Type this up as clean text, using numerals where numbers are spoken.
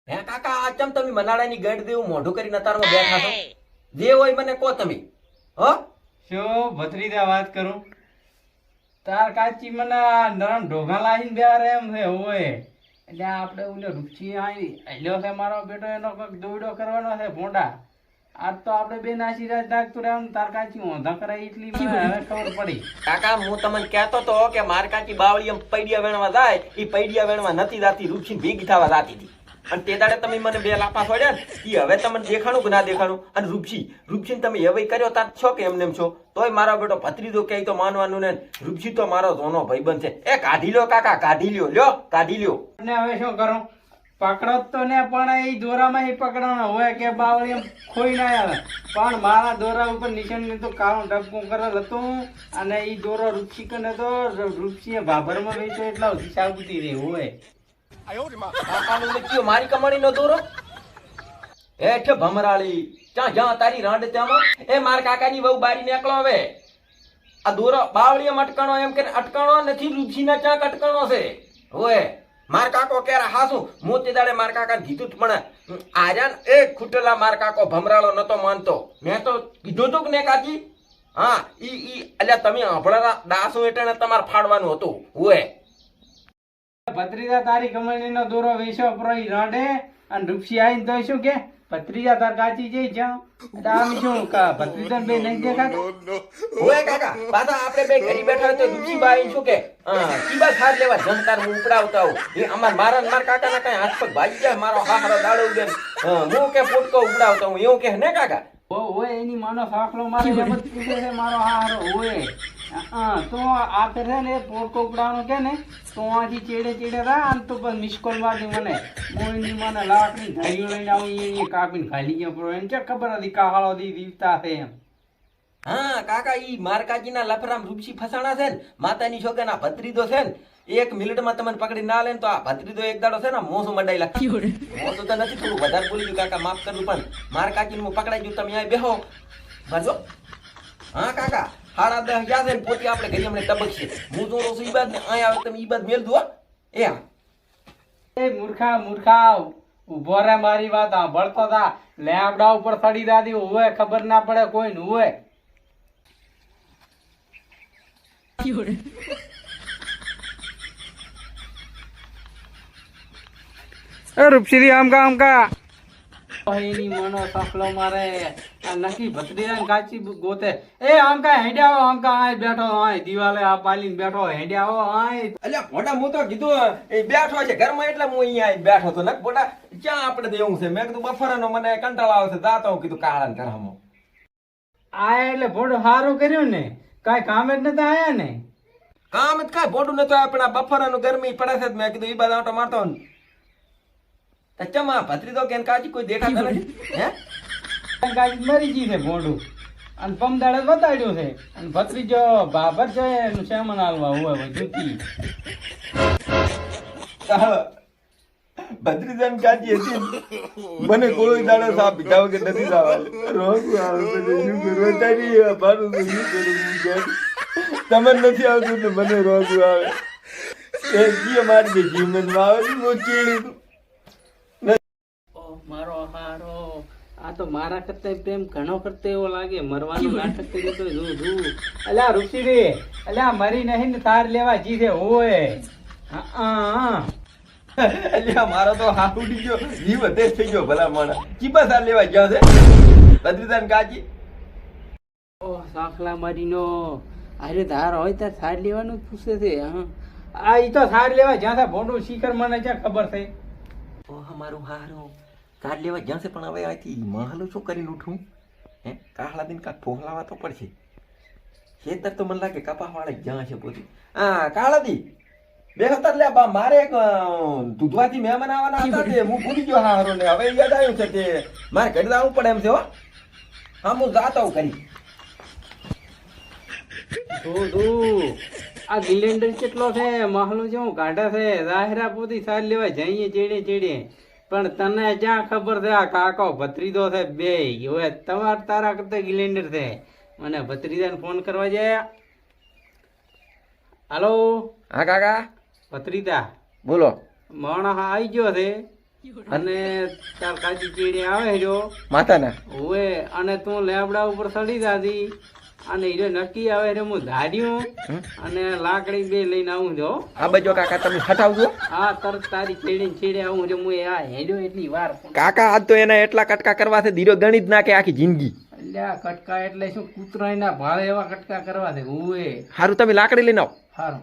હે કાકા આ ચમ તમે મનાડાની ગઢ દેવું મોઢું કરીને અતારમાં બેઠા છો? જે હોય મને કહો તમે. હો શું ભત્રીજા વાત કરું? તાર કાચી મને નરમ ઢોઘા લાવીને બેહારે એમ છે હોય. એટલે આપણે ઓલે રૂપસી આવી હેલ્યો છે મારો બેટો, એનો કંઈક દોયડો કરવાનો છે ભોંડા. આજ તો આપણે બે આશીર્વાદ નાખતું રહેવાનું. તાર કાચી ઓંધા કરાય એટલી મને હવે ખબર પડી. કાકા હું તમને કહેતો તો કે માર કાકી બાવળી એમ પૈડિયા વેણવા જાય, ઈ પૈડિયા વેણવા નથી જાતી, રૂપસી ભેગી થવા જાતી હતી. અને તે દાડે તમે મને બે લાપા છોડ્યા ને, ઈ હવે તમને દેખાણું કે ના દેખાણું? અને રૂપસી તમે હવે કર્યો તાર છો કે એમને એમ છો? તોય મારો બેટો ભત્રીજો કે તો માનવાનું ને. રૂપસી તો મારો જોનો ભાઈબંધ છે. એ કાઢી લ્યો કાકા, કાઢી લ્યો, લ્યો કાઢી લ્યો. અને હવે શું કરું? પકડો તો ને, પણ એ દોરામાં એ પકડવાનો હોય કે બાવળી એમ ખોઈ ના આવે. પણ મારા દોરા ઉપર નિશાન તો કાળું ડબકું કરેલ હતું. અને એ દોરો રૂપસી કને તો રૂપસીએ ભાભરમાં વેચો એટલા સુધી સાબુતી રહે હોય. કાકાનું ને કયો મારી કમાણીનો દોરો? હેઠ ભમરાળી ક્યાં જ્યાં તારી રાંડ ત્યાંમાં. એ માર કાકાની વહુ બારી નીકળો હવે. આ દોરો બાવળીએ અટકાણો એમ કે અટકાણો નથી, રૂપસીના ચાક અટકાણો છે. હોય માર કાકો કેરા હાસું મોતી દાડે માર કાકાને કીધું જ, પણ આર્યાન એક ખૂટેલા માર કાકો ભમરાળો નતો માનતો. મેં તો કીધું તું કે ને કાકી. હા ઈ અલ્યા તમે આભળા દાસુ એટલે તમારે ફાડવાનું હતું. હોય ભત્રીજા તારી કમાણીનો દોરો વેચો પ્રોઈ રાંડે અને રૂપસી આવીને તો શું કે ભત્રીજા તાર કાચી જઈ જ્યાં. એટલે આમ શું ભત્રીજાને બે નહીં દેખાતા? હોય કાકા પાછા આપણે બે ઘરી બેઠા હોય તો રૂચી બાઈ શું કે કીબા સાર લેવા જમતાર હું ઉપડાવતા હોઉં. એ મારા કાકાના કઈ હાથ પગ ભાજી જાય, મારો હારો દાડો ઉગે હું કે પોટકો ઉપડાવતા હું એવું કે ને કાકા? હોય એની માનો સાંકળો મારે એમ જ પૂછે છે મારો હારો હોય. તો આ ફેર છે ને પોટકો ઉપડાવવાનો કે ને તો આથી ચેડે રા આમ તો બસ મિસકોલ મારી મને. હું એની મને લાકડી ધારીઓ લઈને આવું એ કાપીને ખાલી ગયો પડો. એને ક્યાં ખબર હતી કાહાળો દી દીવતા છે એમ. હા કાકા ઈ મારકાજીના લફરામ રૂપસી ફસાણા છે ને, માતાની છોકરાના ભત્રીજો છે ને. એક મિનિટમાં તમને પકડી ના લે તો આ ભત્રીજો એક દાડો છે ને મોસું મડાઈ લાગતી. મોસું તો નથી, થોડું વધારે બોલી ગયું કાકા, માફ કરવું. પણ મારકાજીને હું પકડાઈ ગયું, તમે અહીં બેહો બાજુ. હા કાકા 10:30 ગયા છે ને પોતે આપણે ઘરે હમણાં ટબક છે. હું જોડો છું ઈ બાદ ને અહીં આવે તમે ઈ બાદ મેલ દો. એ હા એ મૂર્ખા ઉભો રે, મારી વાત સાંભળતો તા. લેબડા ઉપર ચડી દાદી હોય, ખબર ના પડે કોઈ નું હોય. રૂપસી આમકા એની મનો સફલો મારે આ નકી ભત્રીજાને કાચી ગોતે. એ આમકા હેડ્યા આવો, આમકા આય બેઠો આય દિવાલે આ પાલીને બેઠો હેડ્યા આવો આય. અલ્યા મોટા હું તો કીધું એ બેઠો છે ઘરમાં એટલે હું અહીંયા આવીને બેઠો હતો ને. મોટા ક્યાં આપણે તો એવું છે, મેં કીધું બફરાનો મને કંટાળો આવે છે, જાતો હું કીધું કાળા ઘરમાં. આય એટલે ભોડું સારું કર્યું ને, કાંઈ કામ જ નતા આયા ને. કામ જ કાંઈ ભોડું નતું આવે, પણ આ બફરાનું ગરમી પડે છે. મેં કીધું એ બાદ આટો મારતો ને ચમા ભત્રીજો કે કાજી કોઈ દેખાતા નથી. હે કાચી મરી ગઈ છે ભોડું, અને પમદાડે બતાડ્યું છે. અને ભત્રીજો બાબર છે એનું સેમન હાલવા હોય જુતી. ભત્રીજાને કાજી હતી મને કોઈ દાડો સાપ પીધા વગર નથી જવા. રોગ આવે શું કરવા તારી મારું તો શું કરું? તમને નથી આવતું તો મને રોગ આવે. એ જીએ મારી દે જીવન આવે હું ચીડી. મારો હારો આ તો મારા કરતા પ્રેમ ઘણો કરતો એવો લાગે. મરવાનું નાટક કર્યું તો જોઉં. અલ્યા ઋષિ અલ્યા મરી નહીં ને તાર લેવા જીધે હોય. અલ્યા મારો તો હાથ ઉડી ગયો, જીવ હતે થઈ ગયો ભલા માણા. ચીબા સાર લેવા ગયો છે ભત્રીજાને કાજી. ઓ સાંખલા મારીનો અરે ધાર હોય ત્યારે સાર લેવાનું જ પૂછે છે. હા આ ઈ તો સાર લેવા જ્યાં ભોંડું શીખર મને ક્યાં ખબર થઈ. ઓહ મારું હારું સાર લેવા જ્યાં છે, પણ હવે અહીંથી મહાલું શું કરીને ઉઠું? હે કાહલા દિન કાંક ફોહલાવા તો પડશે. ખેતર તો મને લાગે કપા વાળા જ્યાં છે પોતે. હા કાળાદી બે હતા લે બા, મારે એક દૂધવાથી મહેમાન આવવાના હતા તે હું ભૂલી ગયો હારો ને. હવે યાદ આવ્યું છે કે મારે ઘરે આવવું પડે એમ છે. હો હા હું જાતો કરી. આ ગિલેન્ડર કેટલો છે, મહલો જેવું કાઢે છે. જાહેરા પોતી સાર લેવા જઈએ ચેડે. પણ તને ક્યાં ખબર છે આ કાકો ભત્રીજો છે બે હવે તારા કરતા ગિલેન્ડર છે. મને ભત્રીજાને ફોન કરવા જાય. હાલો હા કાકા ભત્રીજા બોલો. માણસ આવી ગયો છે અને તાર કાચી ચીડી આવે જો માતાના ઓવે અને તું લેબડા ઉપર ચડી જાતી અને હીરો નક્કી આવે એટલે હું ધાડ્યું અને લાકડી બે લઈને આવું જો આ બાજુ કાકા તમે હટાવજો. હા તરત તારી ચીડીને ચીડે આવું જો હું આ હેડ્યો એટલી વાર કાકા આજ તો એના એટલા કટકા કરવાથી ધીરો ગણી જ નાખે આખી જિંદગી. અલ્યા કટકા એટલે શું કૂતરાના ભાળે એવા કટકા કરવા દે ઓવે હારું તમે લાકડી લઈને આવો. સારું